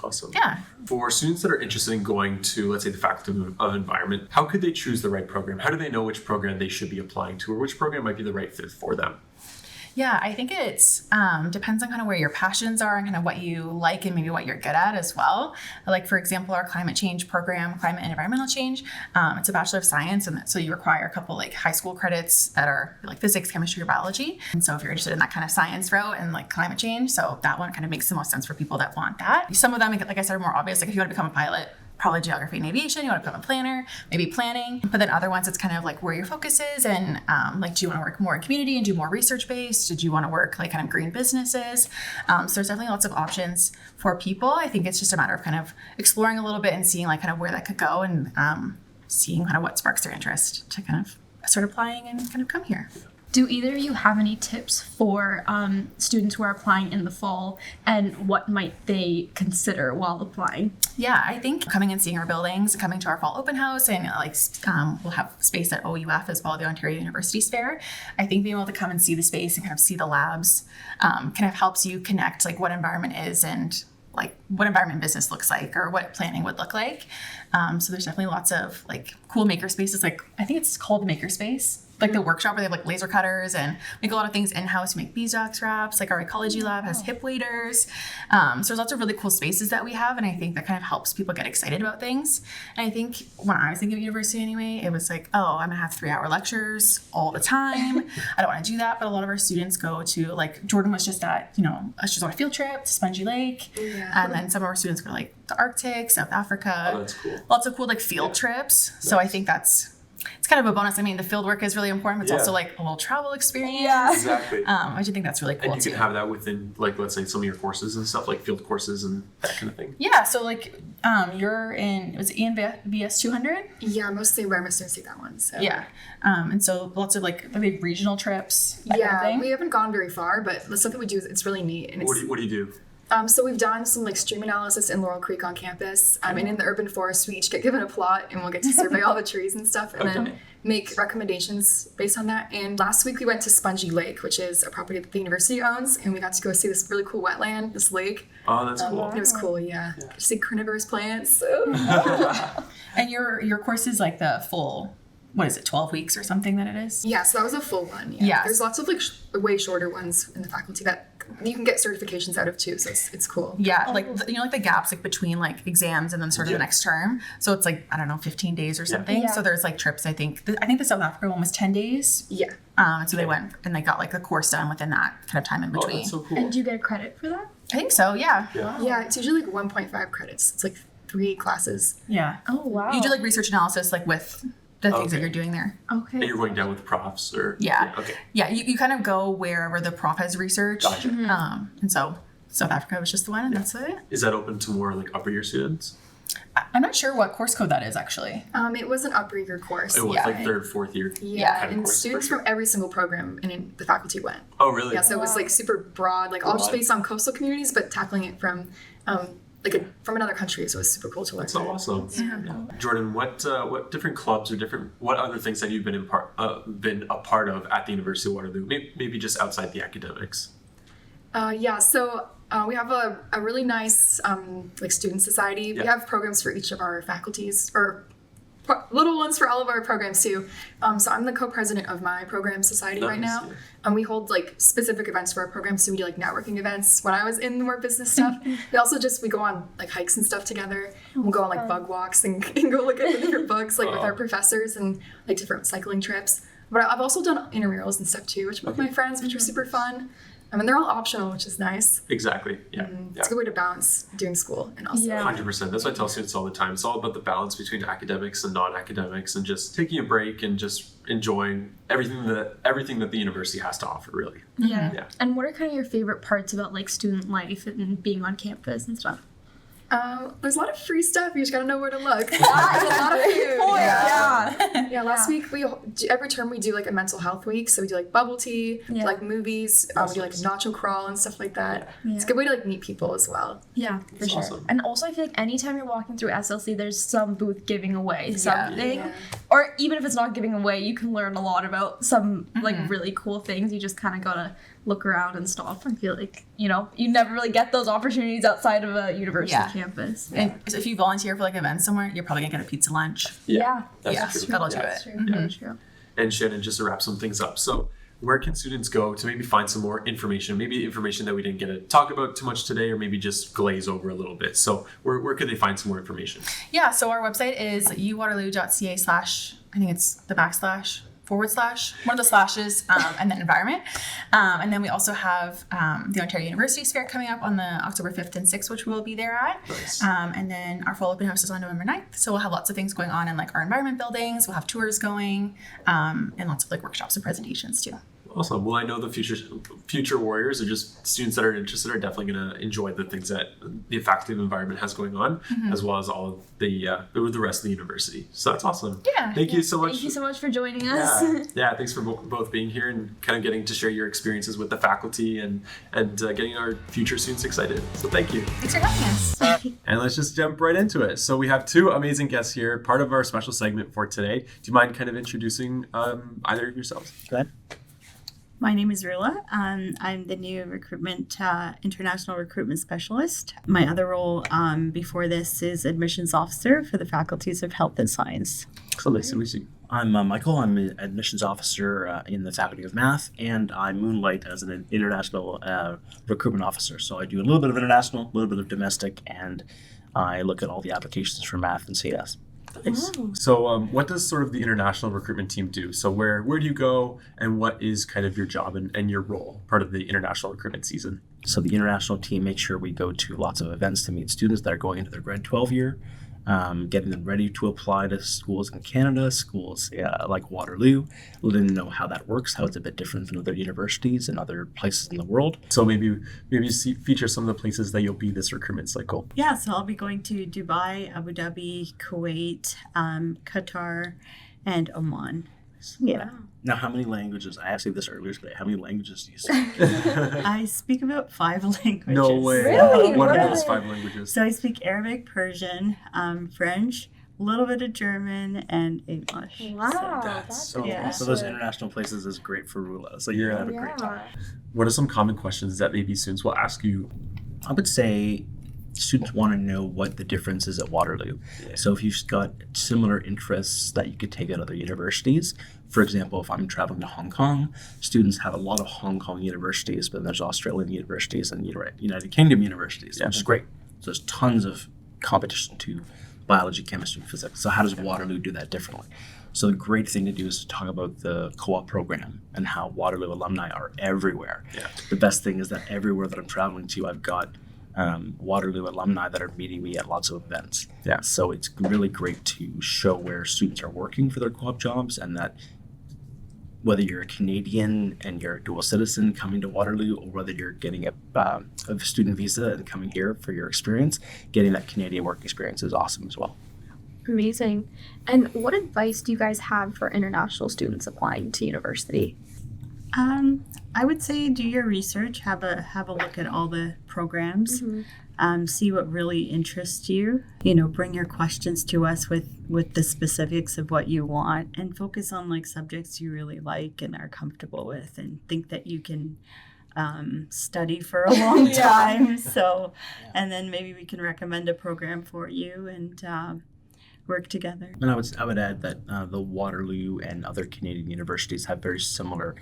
Awesome. Yeah. For students that are interested in going to, let's say, the Faculty of Environment, how could they choose the right program? How do they know which program they should be applying to or which program might be the right fit for them? Yeah, I think it's depends on kind of where your passions are and kind of what you like and maybe what you're good at as well. Like, for example, our climate change program, climate and environmental change, it's a Bachelor of Science, and so you require a couple like high school credits that are like physics, chemistry, or biology. And so if you're interested in that kind of science route and like climate change, so that one kind of makes the most sense for people that want that. Some of them, like I said, are more obvious. Like if you want to become a pilot, probably geography and aviation. You want to become a planner, maybe planning. But then other ones, it's kind of like where your focus is, and like, do you want to work more in community and do more research based? Did you want to work like kind of green businesses? So there's definitely lots of options for people. I think it's just a matter of kind of exploring a little bit and seeing like kind of where that could go, and seeing kind of what sparks their interest to kind of start applying and kind of come here. Do either of you have any tips for students who are applying in the fall, and what might they consider while applying? Yeah, I think coming and seeing our buildings, coming to our fall open house, and like we'll have space at OUF as well, the Ontario Universities Fair. I think being able to come and see the space and kind of see the labs kind of helps you connect like what environment is and like what environment business looks like or what planning would look like. So there's definitely lots of like cool maker spaces. Like I think it's called the maker space. Like the workshop where they have like laser cutters and make a lot of things in-house. We make beeswax wraps. Like our ecology lab has hip waders. So there's lots of really cool spaces that we have, and I think that kind of helps people get excited about things. And I think when I was thinking of university anyway, it was like, oh, I'm gonna have 3-hour lectures all the time. I don't want to do that. But a lot of our students go to, like Jordan was just at, she's on a field trip to Spongy Lake, and then some of our students go to like the Arctic, South Africa. Oh, that's cool. Lots of cool like field trips. So I think it's kind of a bonus. I mean, the field work is really important, but it's also like a little travel experience. Yeah. Exactly. I do think that's really cool. And you can have that within, like, let's say some of your courses and stuff, like field courses and that kind of thing. Yeah. So like, you're in, was it ENBS 200? Yeah, mostly environment students take that one. So. Yeah. And so lots of like big regional trips. That kind of thing. We haven't gone very far, but the stuff that we do, it's really neat. And What do you do? So we've done some like stream analysis in Laurel Creek on campus. And in the urban forest, we each get given a plot, and we'll get to survey all the trees and stuff, and then make recommendations based on that. And last week we went to Spongy Lake, which is a property that the university owns, and we got to go see this really cool wetland, this lake. Oh, that's cool. It was cool, yeah. To see carnivorous plants. And your course is like the full, what is it, 12 weeks or something that it is? Yeah, so that was a full one. Yeah. Yes. There's lots of like way shorter ones in the faculty that you can get certifications out of too, so it's cool. Yeah, like like the gaps like between like exams and then sort of the next term. So it's like, I don't know, 15 days or something. Yeah. So there's like trips. I think the South Africa one was 10 days. Yeah. So they went and they got like the course done within that kind of time in Oh, between. that's so cool. And do you get a credit for that? I think so. Yeah. Yeah, it's usually like 1.5 credits. It's like 3 classes. Yeah. Oh, wow. You do like research analysis like with the things that you're doing there. And Okay. you're going down with profs or? Yeah. Okay. Yeah, you kind of go wherever the prof has research. Gotcha. And so South Africa was just the one, and that's it. Is that open to more like upper year students? I'm not sure what course code that is actually. It was an upper year course. It was Yeah. like 3rd, 4th year. Yeah, kind of and course, students for sure. from every single program in the faculty went. Oh, really? Yeah, so it was like super broad, like all just Broad. based on coastal communities, but tackling it from from another country. So it was super cool to learn. That's so awesome. Yeah. Jordan, what different clubs or what other things have you been been a part of at the University of Waterloo? Maybe just outside the academics. So we have a really nice like student society. Yeah. We have programs for each of our faculties, or little ones for all of our programs too. So I'm the co-president of my program society right Nice, now. yeah. And we hold like specific events for our programs. So we do like networking events. When I was in more business stuff, we go on like hikes and stuff together. We'll go on like bug walks and go look at the different books like with our professors, and like different cycling trips. But I've also done intramurals and stuff too, with my friends, which are super fun. I mean, they're all optional, which is nice. Exactly. Yeah. It's a good way to balance doing school and also. 100%. That's what I tell students all the time. It's all about the balance between academics and non-academics, and just taking a break and just enjoying everything that the university has to offer, really. Yeah. And what are kind of your favorite parts about like student life and being on campus and stuff? There's a lot of free stuff. You just gotta know where to look. There's a lot of food. Yeah, last week every term we do like a mental health week. So we do like bubble tea, like movies, we do like nacho crawl and stuff like that. It's a good way to like meet people as well. Yeah, for sure. Awesome. And also I feel like anytime you're walking through SLC, there's some booth giving away something. Or even if it's not giving away, you can learn a lot about some like really cool things. You just kind of gotta look around and stop. I feel like, you never really get those opportunities outside of a university campus. And so if you volunteer for like events somewhere, you're probably gonna get a pizza lunch. That's true. That'll do it. True. And Shannon, just to wrap some things up, so where can students go to maybe find some more information, maybe information that we didn't get to talk about too much today, or maybe just glaze over a little bit? So where could they find some more information? Yeah, so our website is uwaterloo.ca/ I think it's the / one of the slashes, and then environment. And then we also have the Ontario University Fair coming up on the October 5th and 6th, which we will be there at. Nice. And then our fall open house is on November 9th. So we'll have lots of things going on in like our environment buildings. We'll have tours going, and lots of like workshops and presentations too. Awesome. Well, I know the future warriors, or just students that are interested, are definitely going to enjoy the things that the faculty of environment has going on, as well as all of the rest of the university. So that's awesome. Yeah. Thank you so much. Thank you so much for joining us. Yeah. Thanks for both being here and kind of getting to share your experiences with the faculty and getting our future students excited. So thank you. Thanks for having us. And let's just jump right into it. So we have two amazing guests here, part of our special segment for today. Do you mind kind of introducing either of yourselves? Go ahead. My name is Rula. I'm the new international recruitment specialist. My other role before this is admissions officer for the faculties of health and science. So nice to meet you. I'm Michael. I'm an admissions officer in the Faculty of Math, and I moonlight as an international recruitment officer. So I do a little bit of international, a little bit of domestic, and I look at all the applications for math and CS. Nice. So what does sort of the international recruitment team do? So where do you go, and what is kind of your job and your role, part of the international recruitment season? So the international team makes sure we go to lots of events to meet students that are going into their grad 12 year, getting them ready to apply to schools in Canada, schools like Waterloo, letting them know how that works, how it's a bit different than other universities and other places in the world. So maybe feature some of the places that you'll be this recruitment cycle. Yeah, so I'll be going to Dubai, Abu Dhabi, Kuwait, Qatar, and Oman. Yeah. Now, how many languages? I asked you this earlier today. How many languages do you speak? I speak about 5 languages. No way. Really? What are those 5 languages? So I speak Arabic, Persian, French, a little bit of German, and English. Wow. That's so Yeah. awesome. So those international places is great for Rula. So you're going to have a great time. What are some common questions that maybe students will ask you? I would say students want to know what the difference is at Waterloo. Yeah. So if you've got similar interests that you could take at other universities, for example, if I'm traveling to Hong Kong, students have a lot of Hong Kong universities, but there's Australian universities and United Kingdom universities, which is great. So there's tons of competition to biology, chemistry, and physics. So how does Waterloo do that differently? So the great thing to do is to talk about the co-op program and how Waterloo alumni are everywhere. Yeah. The best thing is that everywhere that I'm traveling to, I've got Waterloo alumni that are meeting me at lots of events. Yeah. So it's really great to show where students are working for their co-op jobs, and that whether you're a Canadian and you're a dual citizen coming to Waterloo, or whether you're getting a student visa and coming here for your experience, getting that Canadian work experience is awesome as well. Amazing. And what advice do you guys have for international students applying to university? I would say do your research, have a look at all the programs, see what really interests you. Bring your questions to us with the specifics of what you want, and focus on like subjects you really like and are comfortable with, and think that you can study for a long time. So, and then maybe we can recommend a program for you and work together. And I would add that the Waterloo and other Canadian universities have very similar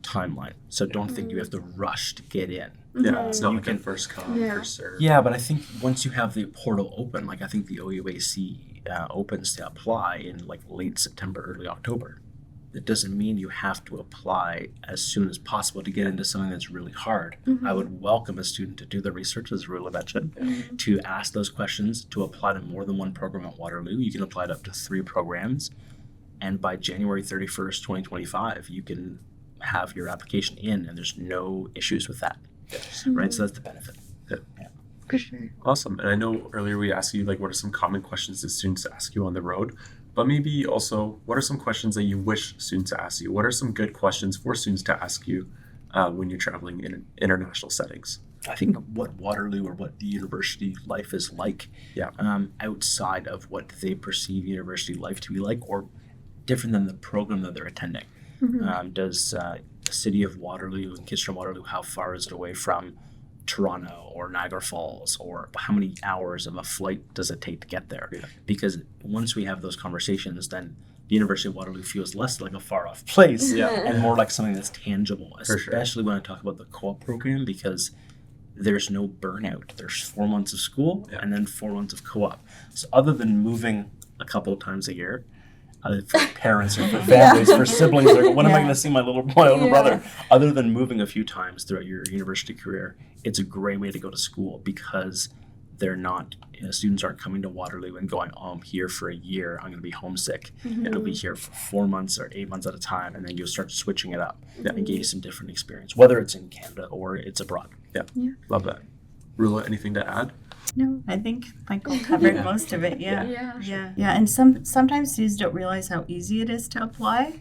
timeline. So don't think you have to rush to get in. Yeah, it's not like a first come, first serve. Yeah, but I think once you have the portal open, like I think the OUAC opens to apply in like late September, early October. it doesn't mean you have to apply as soon as possible to get into something that's really hard. I would welcome a student to do the research, as Rula mentioned, to ask those questions, to apply to more than one program at Waterloo. You can apply to up to 3 programs. And by January 31st, 2025, you can have your application in, and there's no issues with that. Right? So that's the benefit. Yeah. For sure. Awesome. And I know earlier we asked you, like, what are some common questions that students ask you on the road? But maybe also, what are some questions that you wish students to ask you? What are some good questions for students to ask you when you're traveling in international settings? I think what Waterloo or what the university life is like, outside of what they perceive university life to be like, or different than the program that they're attending. Does the city of Waterloo and Kitchener-Waterloo, how far is it away from Toronto or Niagara Falls, or how many hours of a flight does it take to get there? Because once we have those conversations, then the University of Waterloo feels less like a far-off place and more like something that's tangible, especially when I talk about the co-op program, because there's no burnout. There's 4 months of school and then 4 months of co-op. So other than moving a couple of times a year, for parents or for families, for siblings, like, when am I going to see my older brother? Other than moving a few times throughout your university career, it's a great way to go to school, because they're not, students aren't coming to Waterloo and going, oh, I'm here for a year, I'm going to be homesick. It'll be here for 4 months or 8 months at a time, and then you'll start switching it up and get you some different experience, whether it's in Canada or it's abroad. Love that. Rula, anything to add? No, I think Michael covered most of it. Yeah. And sometimes students don't realize how easy it is to apply.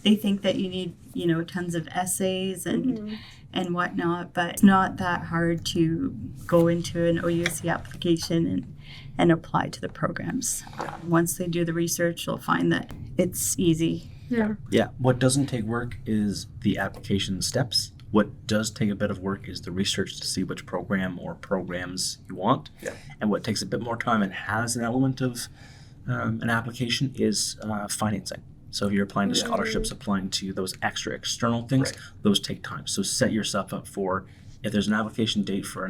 They think that you need, tons of essays and whatnot, but it's not that hard to go into an OUC application and apply to the programs. Once they do the research, they'll find that it's easy. Yeah. What doesn't take work is the application steps. What does take a bit of work is the research to see which program or programs you want. And what takes a bit more time and has an element of an application is financing. So if you're applying to scholarships, applying to those extra external things, those take time. So set yourself up for, if there's an application date for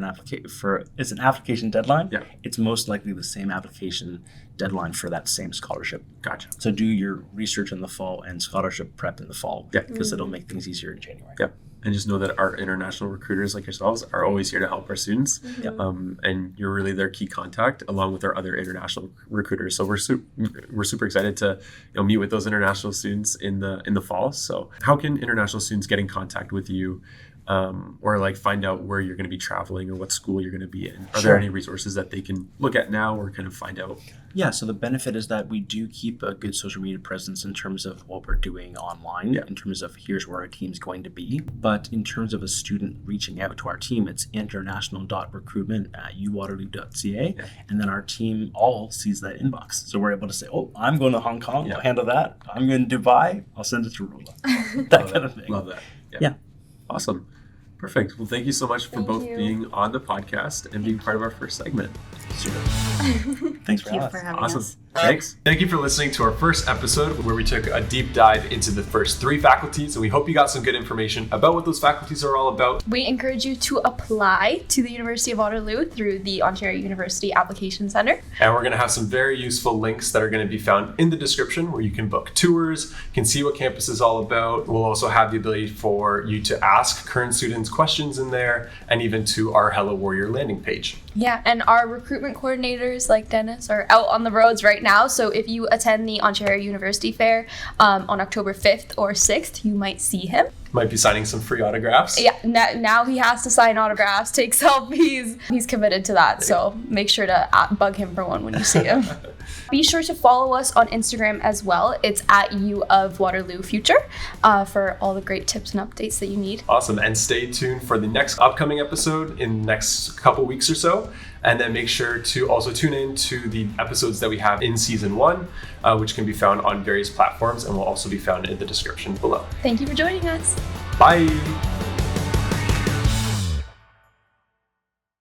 it's an application deadline, it's most likely the same application deadline for that same scholarship. Gotcha. So do your research in the fall and scholarship prep in the fall, because it'll make things easier in January. And just know that our international recruiters like yourselves are always here to help our students. And you're really their key contact, along with our other international recruiters. So we're super excited to meet with those international students in the fall. So how can international students get in contact with you, or like find out where you're going to be traveling or what school you're going to be in? Are there any resources that they can look at now or kind of find out? Yeah, so the benefit is that we do keep a good social media presence in terms of what we're doing online, in terms of here's where our team's going to be. But in terms of a student reaching out to our team, it's international.recruitment@uwaterloo.ca. And then our team all sees that inbox. So we're able to say, oh, I'm going to Hong Kong, I'll handle that. I'm going to Dubai, I'll send it to Rula. That kind of thing. Love that. Yeah. Awesome. Perfect. Well, thank you so much for being on the podcast and being part of our first segment. Super. Thanks for having us. Thanks. Thank you for listening to our first episode, where we took a deep dive into the first 3 faculties, and we hope you got some good information about what those faculties are all about. We encourage you to apply to the University of Waterloo through the Ontario University Application Centre. And we're going to have some very useful links that are going to be found in the description, where you can book tours, can see what campus is all about. We'll also have the ability for you to ask current students questions in there, and even to our Hello Warrior landing page. Yeah, and our recruitment coordinators like Dennis are out on the roads right now. So if you attend the Ontario University Fair on October 5th or 6th, you might see him. Might be signing some free autographs. Yeah, now he has to sign autographs, take selfies. He's committed to that, so make sure to bug him for one when you see him. Be sure to follow us on Instagram as well. It's @UofWaterlooFuture for all the great tips and updates that you need. Awesome, and stay tuned for the next upcoming episode in the next couple weeks or so. And then make sure to also tune in to the episodes that we have in season 1, which can be found on various platforms and will also be found in the description below. Thank you for joining us. Bye.